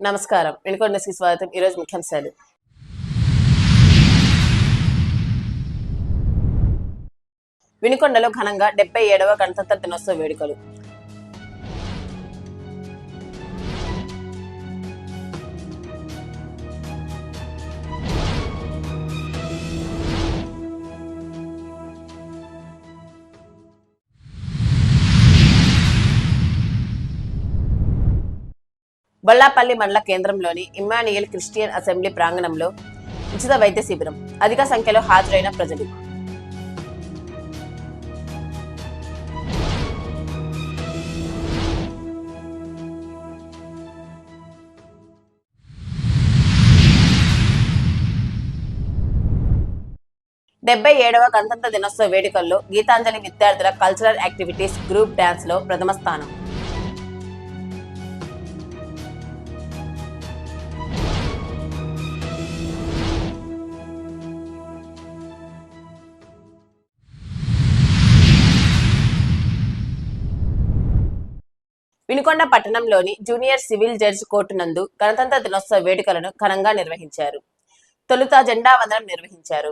నమస్కారం. వినుకొండ న్యూస్‌కి స్వాగతం. ఈరోజు ముఖ్యాంశాలు. వినుకొండలో ఘనంగా 77వ గణతంత్ర దినోత్సవ వేడుకలు. బొల్లాపల్లి మండల కేంద్రంలోని ఇమ్మాన్యుయల్ క్రిస్టియన్ అసెంబ్లీ ప్రాంగణంలో ఉచిత వైద్య శిబిరం. అధిక సంఖ్యలో హాజరైన ప్రజలు. డెబ్బై 77వ గణతంత్ర దినోత్సవ వేడుకల్లో గీతాంజలి విద్యార్థుల కల్చరల్ యాక్టివిటీస్ గ్రూప్ డాన్స్ లో ప్రథమ స్థానం. వినుకొండ పట్టణంలోని జూనియర్ సివిల్ జడ్జి కోర్టు నందు గణతంత్ర దినోత్సవ వేడుకలను ఘనంగా నిర్వహించారు. తొలుత జెండా వందనం నిర్వహించారు.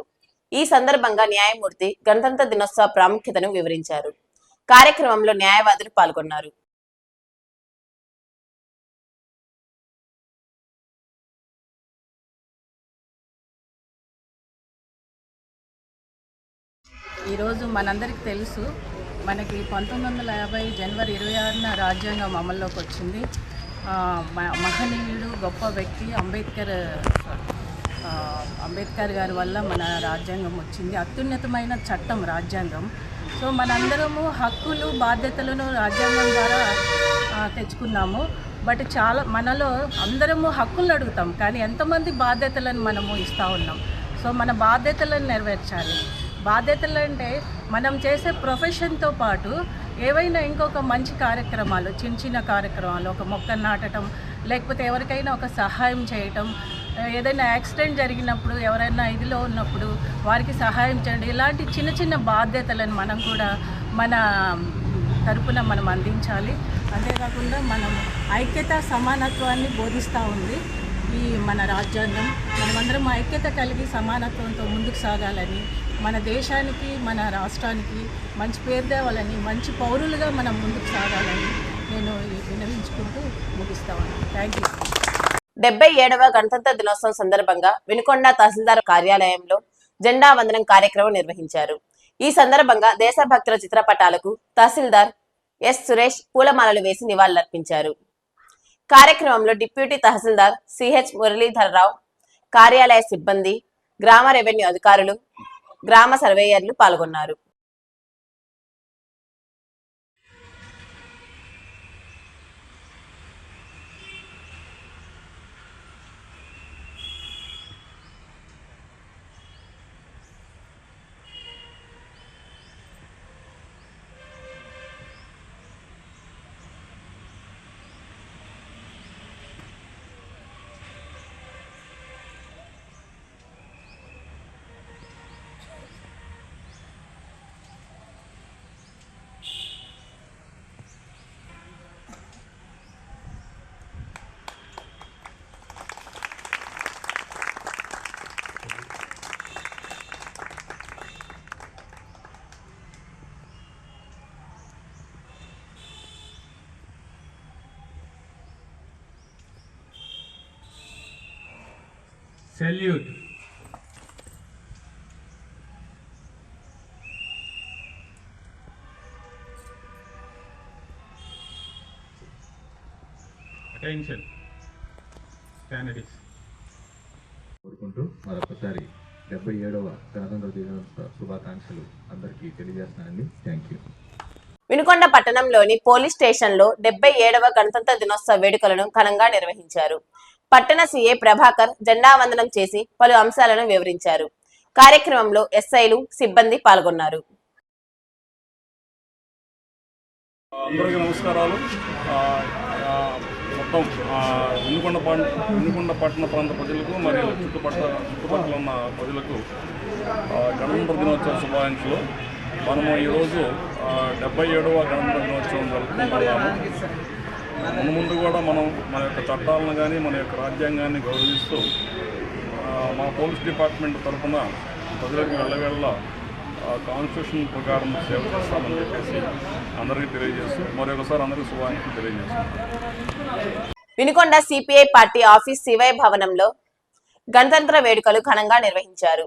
ఈ సందర్భంగా న్యాయమూర్తి గణతంత్ర దినోత్సవ ప్రాముఖ్యతను వివరించారు. కార్యక్రమంలో న్యాయవాదులు పాల్గొన్నారు. ఈరోజు మనందరికీ తెలుసు, మనకి 1950 జనవరి 26న రాజ్యాంగం అమల్లోకి వచ్చింది. మహనీయుడు, గొప్ప వ్యక్తి అంబేద్కర్ గారి వల్ల మన రాజ్యాంగం వచ్చింది. అత్యున్నతమైన చట్టం రాజ్యాంగం. సో మనందరము హక్కులు, బాధ్యతలను రాజ్యాంగం ద్వారా తెచ్చుకున్నాము. బట్ మనలో అందరము హక్కులను అడుగుతాం, కానీ ఎంతమంది బాధ్యతలను మనము ఇస్తూ ఉన్నాం. సో మన బాధ్యతలను నెరవేర్చాలి. బాధ్యతలు అంటే మనం చేసే ప్రొఫెషన్తో పాటు ఏవైనా ఇంకొక మంచి కార్యక్రమాలు, చిన్న కార్యక్రమాలు, ఒక మొక్క నాటడం, లేకపోతే ఎవరికైనా ఒక సహాయం చేయటం, ఏదైనా యాక్సిడెంట్ జరిగినప్పుడు, ఎవరైనా ఇదిలో ఉన్నప్పుడు వారికి సహాయం చేయండి. ఇలాంటి చిన్న బాధ్యతలను మనం కూడా మన తరపున మనం అందించాలి. అంతేకాకుండా మనం ఐక్యత, సమానత్వాన్ని బోధిస్తూ ఉంది ఈ మన రాజ్యాంగం. మనమందరం ఐక్యత కలిగి సమానత్వంతో ముందుకు సాగాలని, మన దేశానికి, మన రాష్ట్రానికి మంచి పేరు తేవాలని, మంచి పౌరులుగా మనం ముందుకు సాగాలని నేను విన్నవించుకుంటూ ముగిస్తాను. Thank you. 77వ గణతంత్ర దినోత్సవం సందర్భంగా వినుకొండ తహసీల్దార్ కార్యాలయంలో జెండా వందనం కార్యక్రమం నిర్వహించారు. ఈ సందర్భంగా దేశభక్తుల చిత్రపటాలకు తహసీల్దార్ ఎస్ సురేష్ పూలమాలలు వేసి నివాళులర్పించారు. కార్యక్రమంలో డిప్యూటీ తహసీల్దార్ సిహెచ్ మురళీధరరావు, కార్యాలయ సిబ్బంది, గ్రామ రెవెన్యూ అధికారులు, గ్రామ సర్వేయర్లు పాల్గొన్నారు. Salute. Attention. Candidates. కోరుకుంటూ మరొకసారి 77వ గణతంత్ర దినోత్సవ శుభాకాంక్షలు అందరికీ తెలియజేస్తున్నానండి. Thank you. వినుకొండ పట్టణంలోని పోలీస్ స్టేషన్ లో 77వ గణతంత్ర దినోత్సవ వేడుకలను ఘనంగా నిర్వహించారు. పట్టణ సిఐ ప్రభాకర్ జెండా వందనం చేసి పలు అంశాలను వివరించారు. కార్యక్రమంలో ఎస్ఐలు, సిబ్బంది పాల్గొన్నారు. అందరికీ నమస్కారాలు. మొత్తం వినుకొండ పట్టణ ప్రాంత ప్రజలకు మరియు చుట్టుపక్కల ఉన్న ప్రజలకు గణతంత్ర దినోత్సవ శుభాకాంక్షలు. మనము ఈరోజు 77వ గణతంత్ర దినోత్సవం జరుపుకుంటున్నాము. ముందు కూడా మనం మన యొక్క చట్టాలను కానీ మన యొక్క రాజ్యాంగాన్ని గౌరవిస్తూ మా పోలీస్ డిపార్ట్మెంట్ తరఫున ప్రజలకు వెళ్ళవేళ్ళ కాన్స్టిట్యూషన్ ప్రకారం సేవ చేస్తామని చెప్పేసి అందరికీ తెలియజేస్తూ మరొకసారి అందరికీ శుభాకాంక్షలు తెలియజేస్తున్నాం. Vinukonda CPI party office Shivayya భవనంలో గణతంత్ర వేడుకలు ఘనంగా నిర్వహించారు.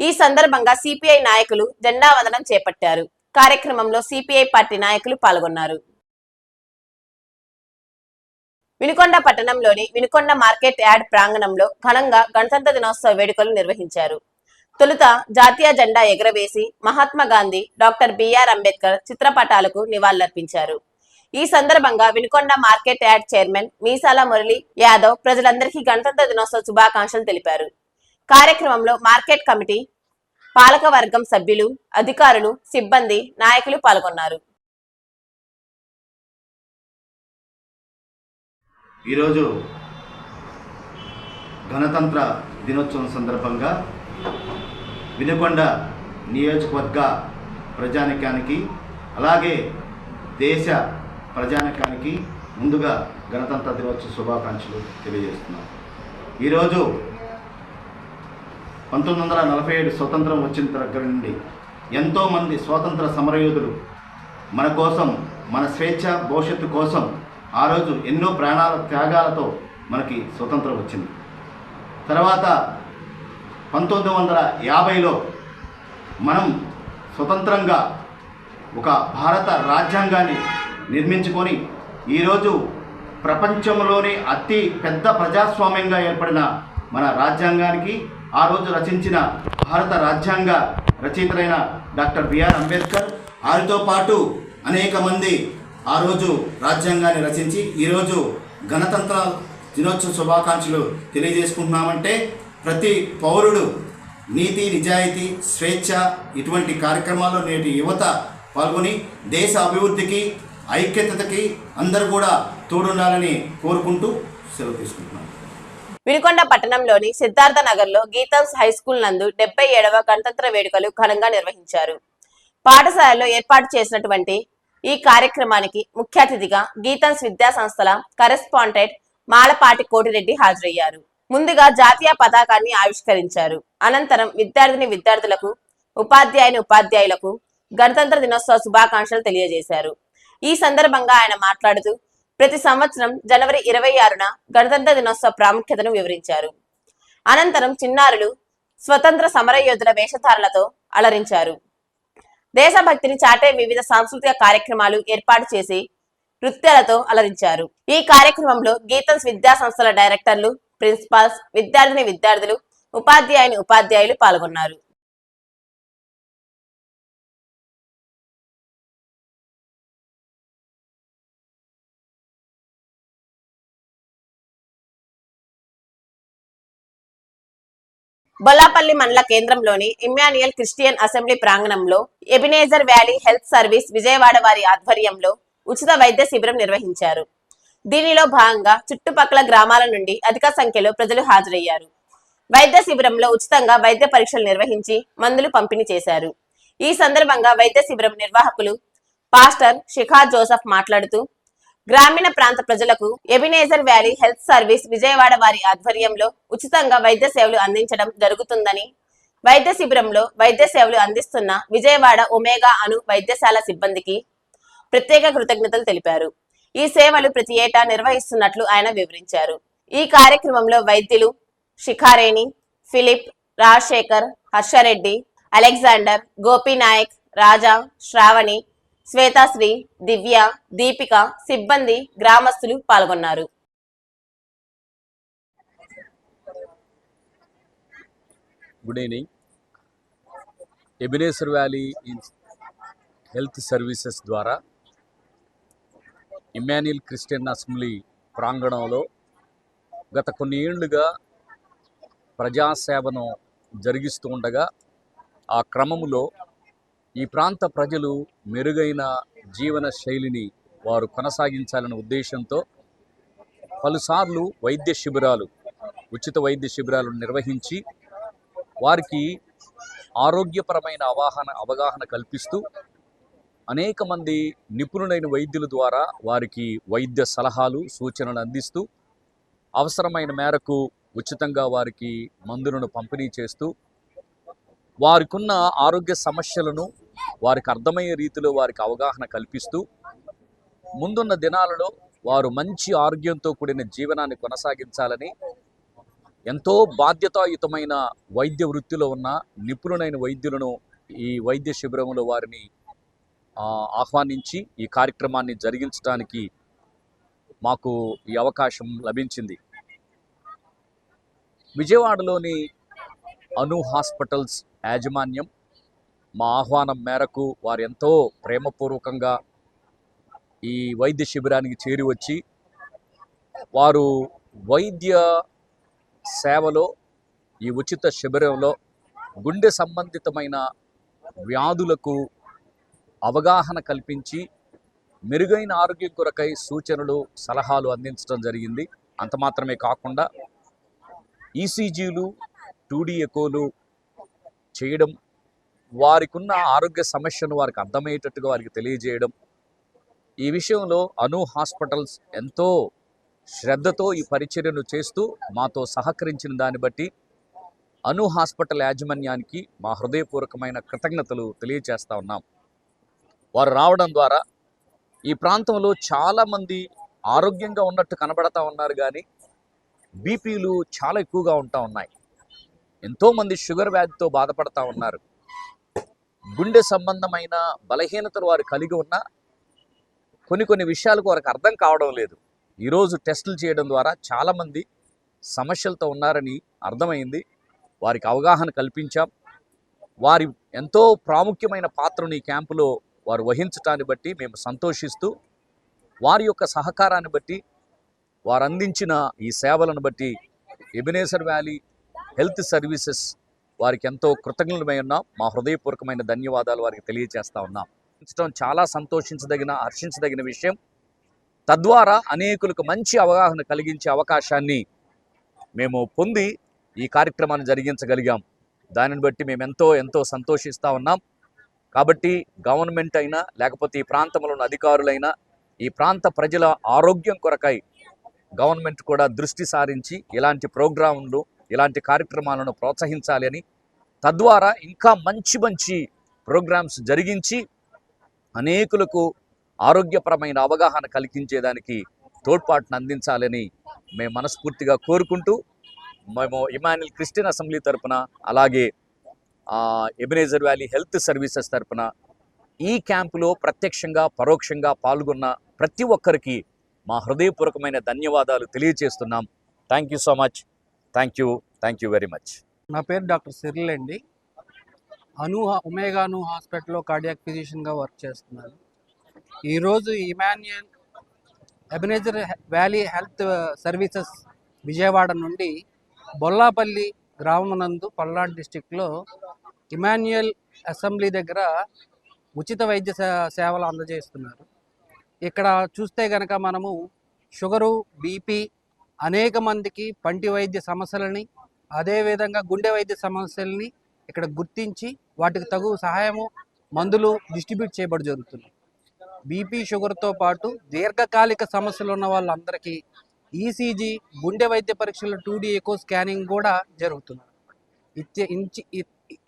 ఈ సందర్భంగా సిపిఐ నాయకులు జెండా వందనం చేపట్టారు. కార్యక్రమంలో సిపిఐ పార్టీ నాయకులు పాల్గొన్నారు. వినుకొండ పట్టణంలోని వినుకొండ మార్కెట్ యార్డ్ ప్రాంగణంలో ఘనంగా గణతంత్ర దినోత్సవ వేడుకలు నిర్వహించారు. తొలుత జాతీయ జెండా ఎగురవేసి మహాత్మా గాంధీ, డాక్టర్ బిఆర్ అంబేద్కర్ చిత్రపటాలకు నివాళులర్పించారు. ఈ సందర్భంగా వినుకొండ మార్కెట్ యార్డ్ చైర్మన్ మీసాల మురళి యాదవ్ ప్రజలందరికీ గణతంత్ర దినోత్సవ శుభాకాంక్షలు తెలిపారు. కార్యక్రమంలో మార్కెట్ కమిటీ, పాలక వర్గం సభ్యులు, అధికారులు, సిబ్బంది, నాయకులు పాల్గొన్నారు. ఈరోజు గణతంత్ర దినోత్సవం సందర్భంగా వినుకొండ నియోజకవర్గ ప్రజానికానికి అలాగే దేశ ప్రజానికానికి ముందుగా గణతంత్ర దినోత్సవ శుభాకాంక్షలు తెలియజేస్తున్నాం. ఈరోజు 1947 స్వతంత్రం వచ్చిన దగ్గర నుండి ఎంతోమంది స్వాతంత్ర సమరయోధులు మన కోసం, మన స్వేచ్ఛ భవిష్యత్తు కోసం ఆ రోజు ఎన్నో ప్రాణాల త్యాగాలతో మనకి స్వతంత్రం వచ్చింది. తర్వాత 1950లో మనం స్వతంత్రంగా ఒక భారత రాజ్యాంగాన్ని నిర్మించుకొని ఈరోజు ప్రపంచంలోనే అతి పెద్ద ప్రజాస్వామ్యంగా ఏర్పడిన మన రాజ్యాంగానికి ఆ రోజు రచించిన భారత రాజ్యాంగ రచయితలైన డాక్టర్ బిఆర్ అంబేద్కర్, వారితో పాటు అనేక మంది ఆ రోజు రాజ్యాంగాన్ని రచించి ఈరోజు గణతంత్ర దినోత్సవ శుభాకాంక్షలు తెలియజేసుకుంటున్నామంటే ప్రతి పౌరుడు నీతి, నిజాయితీ, స్వేచ్ఛ ఇటువంటి కార్యక్రమాల్లో నేటి యువత పాల్గొని దేశ అభివృద్ధికి, ఐక్యతకి అందరూ కూడా తోడుండాలని కోరుకుంటూ సెలవు తీసుకుంటున్నాను. వినుకొండ పట్టణంలోని సిద్ధార్థ నగర్ లో గీతాన్స్ హై స్కూల్ నందు 77వ గణతంత్ర వేడుకలు ఘనంగా నిర్వహించారు. పాఠశాలలో ఏర్పాటు చేసినటువంటి ఈ కార్యక్రమానికి ముఖ్య అతిథిగా గీతాన్స్ విద్యా సంస్థల కరెస్పాండెంట్ మాలపాటి కోటిరెడ్డి హాజరయ్యారు. ముందుగా జాతీయ పతాకాన్ని ఆవిష్కరించారు. అనంతరం విద్యార్థులకు, ఉపాధ్యాయులకు గణతంత్ర దినోత్సవ శుభాకాంక్షలు తెలియజేశారు. ఈ సందర్భంగా ఆయన మాట్లాడుతూ ప్రతి సంవత్సరం జనవరి 26న గణతంత్ర దినోత్సవ ప్రాముఖ్యతను వివరించారు. అనంతరం చిన్నారులు స్వతంత్ర సమరయోధుల వేషధారణలతో అలరించారు. దేశభక్తిని చాటే వివిధ సాంస్కృతిక కార్యక్రమాలు ఏర్పాటు చేసి నృత్యాలతో అలరించారు. ఈ కార్యక్రమంలో గీతాన్స్ విద్యా సంస్థల డైరెక్టర్లు, ప్రిన్సిపాల్స్, విద్యార్థులు, ఉపాధ్యాయులు పాల్గొన్నారు. బొల్లాపల్లి మండల కేంద్రంలోని ఇమ్మాన్యుయల్ క్రిస్టియన్ అసెంబ్లీ ప్రాంగణంలో Ebenezer valley health service Vijayawada వారి ఆధ్వర్యంలో ఉచిత వైద్య శిబిరం నిర్వహించారు. దీనిలో భాగంగా చుట్టుపక్కల గ్రామాల నుండి అధిక సంఖ్యలో ప్రజలు హాజరయ్యారు. వైద్య శిబిరంలో ఉచితంగా వైద్య పరీక్షలు నిర్వహించి మందులు పంపిణీ చేశారు. ఈ సందర్భంగా వైద్య శిబిరం నిర్వాహకులు పాస్టర్ శిఖా జోసెఫ్ మాట్లాడుతూ గ్రామీణ ప్రాంత ప్రజలకు Ebenezer valley health service Vijayawada వారి ఆధ్వర్యంలో ఉచితంగా వైద్య సేవలు అందించడం జరుగుతుందని, వైద్య శిబిరంలో వైద్య సేవలు అందిస్తున్న విజయవాడ ఒమేగా అను వైద్యశాల సిబ్బందికి ప్రత్యేక కృతజ్ఞతలు తెలిపారు. ఈ సేవలు ప్రతి ఏటా నిర్వహిస్తున్నట్లు ఆయన వివరించారు. ఈ కార్యక్రమంలో వైద్యులు శిఖారేణి, ఫిలిప్, రాజశేఖర్, హర్షరెడ్డి, అలెగ్జాండర్, గోపీనాయక్, రాజా, శ్రావణి, శ్వేతాశ్రీ, దివ్య, దీపిక, సిబ్బంది, గ్రామస్తులు పాల్గొన్నారు. Good evening. Ebenezer valley health services ద్వారా ఇమ్మాన్యుయల్ క్రిస్టియన్ అసెంబ్లీ ప్రాంగణంలో గత కొన్ని ఏళ్లుగా ప్రజాసేవను జరిగిస్తూ ఉండగా ఆ క్రమంలో ఈ ప్రాంత ప్రజలు మెరుగైన జీవన శైలిని వారు కొనసాగించాలనే ఉద్దేశంతో పలుసార్లు ఉచిత వైద్య శిబిరాలు నిర్వహించి వారికి ఆరోగ్యపరమైన అవగాహన కల్పిస్తూ అనేక మంది నిపుణులైన వైద్యుల ద్వారా వారికి వైద్య సలహాలు సూచనలు అందిస్తూ అవసరమైన మేరకు ఉచితంగా వారికి మందులను పంపిణీ చేస్తూ వారికున్న ఆరోగ్య సమస్యలను వారికి అర్థమయ్యే రీతిలో వారికి అవగాహన కల్పిస్తూ ముందున్న దినాలలో వారు మంచి ఆరోగ్యంతో కూడిన జీవనాన్ని కొనసాగించాలని ఎంతో బాధ్యతాయుతమైన వైద్య వృత్తిలో ఉన్న నిపుణులైన వైద్యులను ఈ వైద్య శిబిరంలో వారిని ఆహ్వానించి ఈ కార్యక్రమాన్ని జరిగించడానికి మాకు ఈ అవకాశం లభించింది. విజయవాడలోని అను హాస్పిటల్స్ యాజమాన్యం మా ఆహ్వానం మేరకు వారు ఎంతో ప్రేమపూర్వకంగా ఈ వైద్య శిబిరానికి చేరి వచ్చి వారు వైద్య సేవలో ఈ ఉచిత శిబిరంలో గుండె సంబంధితమైన వ్యాధులకు అవగాహన కల్పించి మెరుగైన ఆరోగ్యం కొరకై సూచనలు సలహాలు అందించడం జరిగింది. అంత మాత్రమే కాకుండా ఈసీజీలు 2D ఎకోలు చేయడం, వారికి ఉన్న ఆరోగ్య సమస్యను వారికి అర్థమయ్యేటట్టుగా వారికి తెలియజేయడం, ఈ విషయంలో అను హాస్పిటల్స్ ఎంతో శ్రద్ధతో ఈ పరిచర్యను చేస్తూ మాతో సహకరించిన దాన్ని బట్టి అను హాస్పిటల్ యాజమాన్యానికి మా హృదయపూర్వకమైన కృతజ్ఞతలు తెలియజేస్తూ ఉన్నాం. వారు రావడం ద్వారా ఈ ప్రాంతంలో చాలామంది ఆరోగ్యంగా ఉన్నట్టు కనబడతా ఉన్నారు, కానీ బీపీలు చాలా ఎక్కువగా ఉంటా ఉన్నాయి. ఎంతోమంది షుగర్ వ్యాధితో బాధపడతా ఉన్నారు. గుండె సంబంధమైన బలహీనతలు వారు కలిగి ఉన్న కొన్ని విషయాలకు వారికి అర్థం కావడం లేదు. ఈరోజు టెస్టులు చేయడం ద్వారా చాలామంది సమస్యలతో ఉన్నారని అర్థమైంది. వారికి అవగాహన కల్పించాం. వారి ఎంతో ప్రాముఖ్యమైన పాత్రను ఈ క్యాంపులో వారు వహించటాన్ని బట్టి మేము సంతోషిస్తూ, వారి యొక్క సహకారాన్ని బట్టి, వారు అందించిన ఈ సేవలను బట్టి ఎబినేజర్ వ్యాలీ హెల్త్ సర్వీసెస్ వారికి ఎంతో కృతజ్ఞులమై ఉన్నాం. మా హృదయపూర్వకమైన ధన్యవాదాలు వారికి తెలియజేస్తూ ఉన్నాం. చాలా సంతోషించదగిన, హర్షించదగిన విషయం. తద్వారా అనేకులకు మంచి అవగాహన కలిగించే అవకాశాన్ని మేము పొంది ఈ కార్యక్రమాన్ని జరిగించగలిగాం. దానిని బట్టి మేము ఎంతో సంతోషిస్తూ ఉన్నాం. కాబట్టి గవర్నమెంట్ అయినా లేకపోతే ఈ ప్రాంతంలో ఉన్న అధికారులైనా ఈ ప్రాంత ప్రజల ఆరోగ్యం కొరకై గవర్నమెంట్ కూడా దృష్టి సారించి ఇలాంటి ప్రోగ్రాంలు, ఇలాంటి కార్యక్రమాలను ప్రోత్సహించాలి అని, తద్వారా ఇంకా మంచి ప్రోగ్రామ్స్ జరిగించి అనేకులకు ఆరోగ్యపరమైన అవగాహన కలిగించేదానికి తోడ్పాటును అందించాలని మేము మనస్ఫూర్తిగా కోరుకుంటూ, మేము ఇమాన్యుయల్ క్రిస్టియన్ అసెంబ్లీ తరపున, అలాగే ఎబినేజర్ వ్యాలీ హెల్త్ సర్వీసెస్ తరపున ఈ క్యాంపులో ప్రత్యక్షంగా పరోక్షంగా పాల్గొన్న ప్రతి ఒక్కరికి మా హృదయపూర్వకమైన ధన్యవాదాలు తెలియజేస్తున్నాం. Thank you so much. Thank you very much. నా పేరు డాక్టర్ సిరిల్ అండి. ఒమేగా అను హాస్పిటల్లో కార్డియాక్ ఫిజిషియన్గా వర్క్ చేస్తున్నాను. ఈరోజు Emmanuel Ebenezer valley health services Vijayawada నుండి బొల్లాపల్లి గ్రామనందు పల్నాడు డిస్టిక్లో ఇమాన్యుయల్ అసెంబ్లీ దగ్గర ఉచిత వైద్య సేవలు అందజేస్తున్నారు. ఇక్కడ చూస్తే కనుక మనము షుగరు, బీపీ, అనేక మందికి పంటి వైద్య సమస్యలని, అదేవిధంగా గుండె వైద్య సమస్యలని ఇక్కడ గుర్తించి వాటికి తగు సహాయము, మందులు డిస్ట్రిబ్యూట్ చేయబడి జరుగుతుంది. బీపీ, షుగర్తో పాటు దీర్ఘకాలిక సమస్యలు ఉన్న వాళ్ళందరికీ ఈసీజీ, గుండె వైద్య పరీక్షలు, 2D ఎకో స్కానింగ్ కూడా జరుగుతుంది.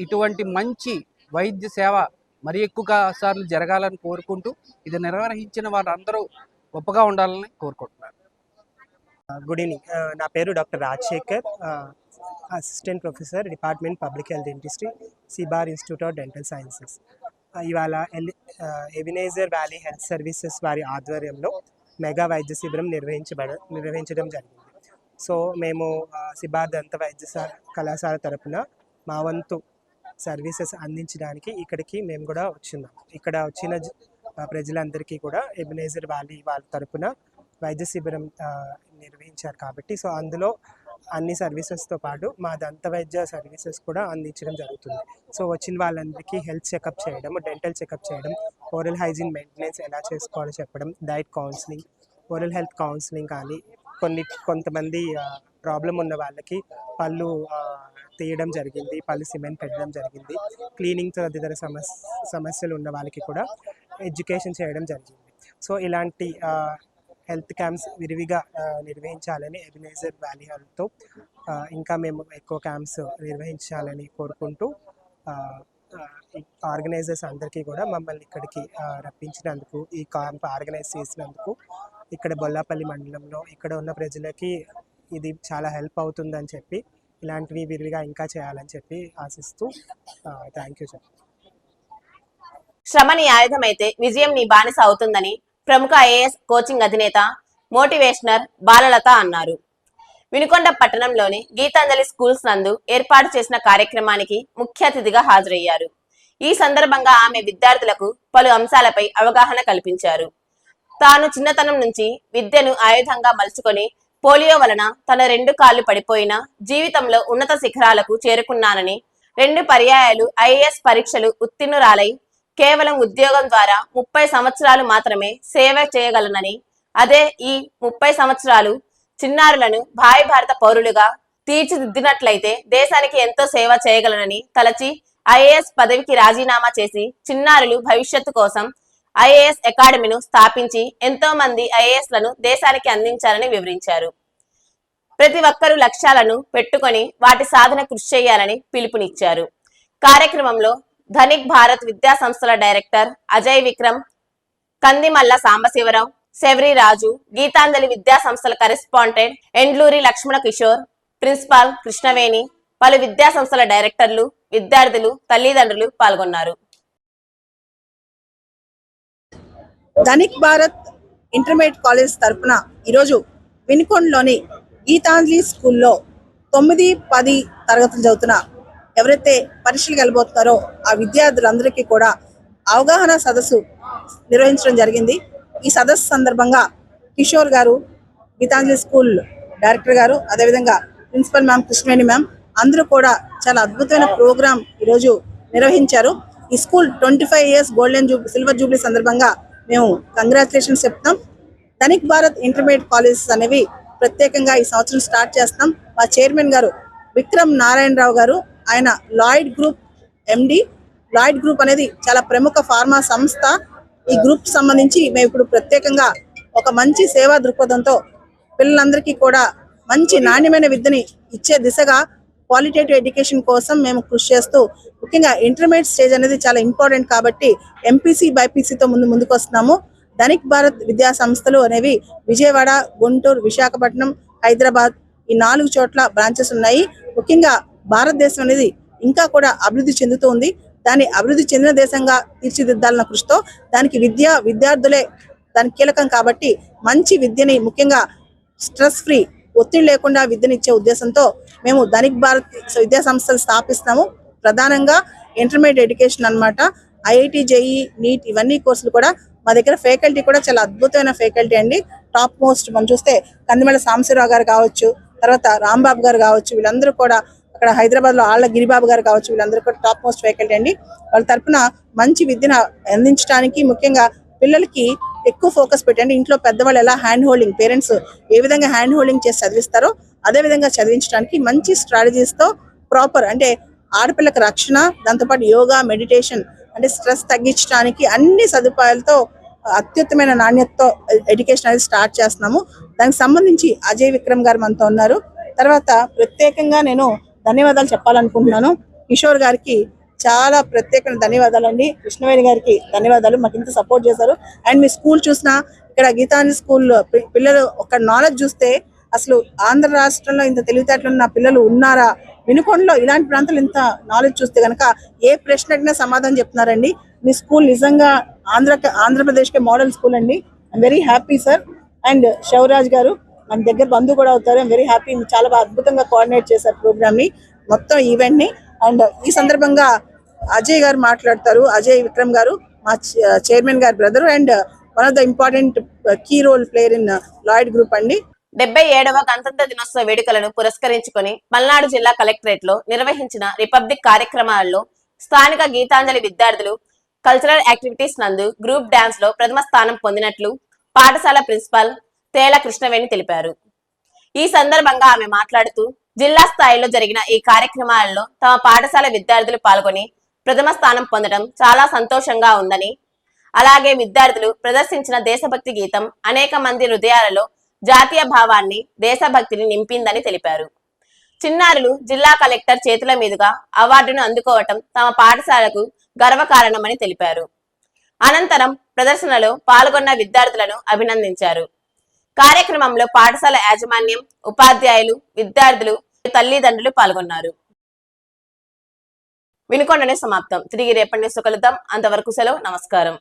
ఇటువంటి మంచి వైద్య సేవ మరి ఎక్కువ సార్లు జరగాలని కోరుకుంటూ, ఇది నిర్వహించిన వారందరూ గొప్పగా ఉండాలని కోరుకుంటున్నారు. Good evening. నా పేరు doctor Rajasekhar, assistant professor, department public health dentistry, Sibar institute of dental sciences. ఇవాళ ఎబినేజర్ వ్యాలీ హెల్త్ సర్వీసెస్ వారి ఆధ్వర్యంలో మెగా వైద్య శిబిరం నిర్వహించడం జరిగింది. సో మేము సిబార్ దంత వైద్య కళాశాల తరపున మా వంతు సర్వీసెస్ అందించడానికి ఇక్కడికి మేము కూడా వచ్చిన్నాం. ఇక్కడ వచ్చిన ప్రజలందరికీ కూడా ఎబినేజర్ వ్యాలీ వాళ్ళ తరపున వైద్య శిబిరం నిర్వహించారు కాబట్టి, సో అందులో అన్ని సర్వీసెస్తో పాటు మా దంత వైద్య సర్వీసెస్ కూడా అందించడం జరుగుతుంది. సో వచ్చిన వాళ్ళందరికీ హెల్త్ చెకప్ చేయడం, డెంటల్ చెకప్ చేయడం, ఓరల్ హైజీన్ మెయింటెనెన్స్ ఎలా చేసుకోవాలో చెప్పడం, diet counselling, oral health counselling కానీ, కొంతమంది ప్రాబ్లం ఉన్న వాళ్ళకి పళ్ళు తీయడం జరిగింది, పళ్ళు సిమెంట్ పెట్టడం జరిగింది. క్లీనింగ్ తదితర సమస్యలు ఉన్న వాళ్ళకి కూడా ఎడ్యుకేషన్ చేయడం జరిగింది. సో ఇలాంటి హెల్త్ క్యాంప్స్ విరివిగా నిర్వహించాలని ఎబినేజర్ వ్యాలీ హెల్త్తో ఇంకా మేము ఎక్కువ క్యాంప్స్ నిర్వహించాలని కోరుకుంటూ ఆర్గనైజర్స్ అందరికీ కూడా మమ్మల్ని ఇక్కడికి రప్పించినందుకు, ఈ క్యాంప్ ఆర్గనైజ్ చేసినందుకు, ఇక్కడ బొల్లాపల్లి మండలంలో ఇక్కడ ఉన్న ప్రజలకి ఇది చాలా హెల్ప్ అవుతుందని చెప్పి ఇలాంటివి విరివిగా ఇంకా చేయాలని చెప్పి ఆశిస్తూ థ్యాంక్ యూ సార్. శ్రమ నీ ఆయుధమైతే విజయం నీ బానిస అవుతుందని ప్రముఖ ఐఏఎస్ కోచింగ్ అధినేత మోటివేషనర్ బాలలత అన్నారు. వినుకొండ పట్టణంలోని గీతాంజలి స్కూల్స్ నందు ఏర్పాటు చేసిన కార్యక్రమానికి ముఖ్య అతిథిగా హాజరయ్యారు. ఈ సందర్భంగా ఆమె విద్యార్థులకు పలు అంశాలపై అవగాహన కల్పించారు. తాను చిన్నతనం నుంచి విద్యను ఆయుధంగా మలుచుకొని పోలియో వలన తన 2 కాళ్ళు పడిపోయినా జీవితంలో ఉన్నత శిఖరాలకు చేరుకున్నానని, 2 పర్యాయాలు ఐఏఎస్ పరీక్షలు ఉత్తీర్ణురాలై కేవలం ఉద్యోగం ద్వారా 30 సంవత్సరాలు మాత్రమే సేవ చేయగలనని, అదే ఈ 30 సంవత్సరాలు చిన్నారులను భావి భారత పౌరులుగా తీర్చిదిద్దినట్లయితే దేశానికి ఎంతో సేవ చేయగలనని తలచి ఐఏఎస్ పదవికి రాజీనామా చేసి చిన్నారులు భవిష్యత్తు కోసం ఐఏఎస్ అకాడమీను స్థాపించి ఎంతో మంది ఐఏఎస్లను దేశానికి అందించాలని వివరించారు. ప్రతి ఒక్కరూ లక్ష్యాలను పెట్టుకొని వాటి సాధన కృషి చేయాలని పిలుపునిచ్చారు. కార్యక్రమంలో ధనిక్ భారత్ విద్యా సంస్థల డైరెక్టర్ అజయ్ విక్రమ్, కందిమల్ల సాంబశివరావు, శెవరి రాజు, గీతాంజలి విద్యా సంస్థల కరెస్పాండెంట్ ఎండ్లూరి లక్ష్మణ కిషోర్, ప్రిన్సిపాల్ కృష్ణవేణి, పలు విద్యా సంస్థల డైరెక్టర్లు, విద్యార్థులు, తల్లిదండ్రులు పాల్గొన్నారు. ధనిక్ భారత్ ఇంటర్మీడియట్ కాలేజ్ తరఫున ఈరోజు వినుకొండలోని గీతాంజలి స్కూల్లో 9, 10 తరగతులు చదువుతున్న ఎవరైతే పరీక్షలు వెళ్ళబోతున్నారో ఆ విద్యార్థులందరికీ కూడా అవగాహన సదస్సు నిర్వహించడం జరిగింది. ఈ సదస్సు సందర్భంగా కిషోర్ గారు, గీతాంజలి స్కూల్ డైరెక్టర్ గారు, అదేవిధంగా ప్రిన్సిపల్ మ్యామ్ కృష్ణవేణి మ్యామ్ అందరూ కూడా చాలా అద్భుతమైన ప్రోగ్రాం ఈరోజు నిర్వహించారు. ఈ స్కూల్ 25 years సిల్వర్ జూబ్లీ సందర్భంగా మేము కంగ్రాచులేషన్స్ చెప్తాం. ధనిక్ భారత్ ఇంటర్మీడియట్ కాలేజెస్ అనేవి ప్రత్యేకంగా ఈ సంవత్సరం స్టార్ట్ చేస్తాం. మా చైర్మన్ గారు విక్రమ్ నారాయణరావు గారు, ఆయన లాయిడ్ గ్రూప్ ఎండి. లాయిడ్ గ్రూప్ అనేది చాలా ప్రముఖ ఫార్మా సంస్థ. ఈ గ్రూప్ సంబంధించి మేము ఇప్పుడు ప్రత్యేకంగా ఒక మంచి సేవా దృక్పథంతో పిల్లలందరికీ కూడా మంచి నాణ్యమైన విద్యని ఇచ్చే దిశగా క్వాలిటేటివ్ ఎడ్యుకేషన్ కోసం మేము కృషి చేస్తూ, ముఖ్యంగా ఇంటర్మీడియట్ స్టేజ్ అనేది చాలా ఇంపార్టెంట్ కాబట్టి ఎంపీసీ బైపీసీతో ముందుకు వస్తున్నాము. ధనిక్ భారత్ విద్యా సంస్థలు అనేవి విజయవాడ, గుంటూరు, విశాఖపట్నం, హైదరాబాద్ ఈ 4 చోట్ల బ్రాంచెస్ ఉన్నాయి. ముఖ్యంగా భారతదేశం అనేది ఇంకా కూడా అభివృద్ధి చెందుతూ ఉంది. దాన్ని అభివృద్ధి చెందిన దేశంగా తీర్చిదిద్దాలన్న కృషితో దానికి విద్యార్థులే దానికి కీలకం కాబట్టి మంచి విద్యని, ముఖ్యంగా స్ట్రెస్ ఫ్రీ, ఒత్తిడి లేకుండా విద్యనిచ్చే ఉద్దేశంతో మేము ధనిక్ భారత్ విద్యా సంస్థలు స్థాపిస్తాము. ప్రధానంగా ఇంటర్మీడియట్ ఎడ్యుకేషన్ అన్నమాట. ఐఐటి, జేఈ, నీట్ ఇవన్నీ కోర్సులు కూడా మా దగ్గర ఫ్యాకల్టీ కూడా చాలా అద్భుతమైన ఫ్యాకల్టీ అండి. టాప్ మోస్ట్ మనం చూస్తే కందిమల్ల సాంబశివరావు గారు కావచ్చు, తర్వాత రాంబాబు గారు కావచ్చు, వీళ్ళందరూ కూడా అక్కడ హైదరాబాద్ లో ఆళ్ళ గిరిబాబు గారు కావచ్చు, వీళ్ళందరూ కూడా టాప్ మోస్ట్ ఫ్యాకల్టీ అండి. వాళ్ళ తరఫున మంచి విద్యను అందించడానికి ముఖ్యంగా పిల్లలకి ఎక్కువ ఫోకస్ పెట్టండి. ఇంట్లో పెద్దవాళ్ళు ఎలా హ్యాండ్ హోల్డింగ్, పేరెంట్స్ ఏ విధంగా హ్యాండ్ హోల్డింగ్ చేసి చదివిస్తారో అదే విధంగా చదివించడానికి మంచి స్ట్రాటజీస్తో ప్రాపర్ అంటే ఆడపిల్లకి రక్షణ, దాంతోపాటు యోగా, మెడిటేషన్ అంటే స్ట్రెస్ తగ్గించడానికి అన్ని సదుపాయాలతో అత్యుత్తమైన నాణ్యతతో ఎడ్యుకేషన్ అనేది స్టార్ట్ చేస్తున్నాము. దానికి సంబంధించి అజయ్ విక్రమ్ గారు మనతో ఉన్నారు. తర్వాత ప్రత్యేకంగా నేను ధన్యవాదాలు చెప్పాలనుకుంటున్నాను. కిషోర్ గారికి చాలా ప్రత్యేకమైన ధన్యవాదాలు అండి. కృష్ణవేణి గారికి ధన్యవాదాలు, మాకు ఇంత సపోర్ట్ చేశారు. అండ్ మీ స్కూల్ చూసినా ఇక్కడ గీతాంజలి స్కూల్ పిల్లలు ఒక నాలెడ్జ్ చూస్తే అసలు ఆంధ్ర రాష్ట్రంలో ఇంత తెలివితేటలు ఉన్న పిల్లలు ఉన్నారా, వినుకొండలో ఇలాంటి ప్రాంతాలు ఇంత నాలెడ్జ్ చూస్తే కనుక ఏ ప్రశ్న అడిగినా సమాధానం చెప్తున్నారండి. మీ స్కూల్ నిజంగా ఆంధ్రప్రదేశ్కే మోడల్ స్కూల్ అండి. I'm very happy sir. And Shivaraj garu మన దగ్గర బంధువు కూడా అవుతారు. ఐఎమ్ వెరీ హ్యాపీ, చాలా బాగా అద్భుతంగా కోఆర్డినేట్ చేశారు ప్రోగ్రామ్ ని, మొత్తం ఈవెంట్ ని. అండ్ ఈ సందర్భంగా అజయ్ గారు మాట్లాడతారు. అజయ్ విక్రమ్ గారు మా చైర్మన్ గారి brother and one of the important key role player in Lloyd group అండి. 77వ గణతంత్ర దినోత్సవ వేడుకలను పురస్కరించుకొని పల్నాడు జిల్లా కలెక్టరేట్ లో నిర్వహించిన రిపబ్లిక్ కార్యక్రమాలలో స్థానిక గీతాంజలి విద్యార్థులు కల్చరల్ యాక్టివిటీస్ నందు గ్రూప్ డాన్స్ లో ప్రథమ స్థానం పొందినట్లు పాఠశాల ప్రిన్సిపాల్ తేల కృష్ణవేణి తెలిపారు. ఈ సందర్భంగా ఆమె మాట్లాడుతూ జిల్లా స్థాయిలో జరిగిన ఈ కార్యక్రమాలలో తమ పాఠశాల విద్యార్థులు పాల్గొని ప్రథమ స్థానం పొందడం చాలా సంతోషంగా ఉందని, అలాగే విద్యార్థులు ప్రదర్శించిన దేశభక్తి గీతం అనేక మంది హృదయాలలో జాతీయ భావాన్ని, దేశభక్తిని నింపిందని తెలిపారు. చిన్నారులు జిల్లా కలెక్టర్ చేతుల మీదుగా అవార్డును అందుకోవటం తమ పాఠశాలకు గర్వకారణమని తెలిపారు. అనంతరం ప్రదర్శనలో పాల్గొన్న విద్యార్థులను అభినందించారు. కార్యక్రమంలో పాఠశాల యాజమాన్యం, ఉపాధ్యాయులు, విద్యార్థులు, తల్లిదండ్రులు పాల్గొన్నారు. వినుకొండనే సమాప్తం. తిరిగి రేపటి న్యూస్లో కలుద్దాం. అంతవరకు సెలవు. నమస్కారం.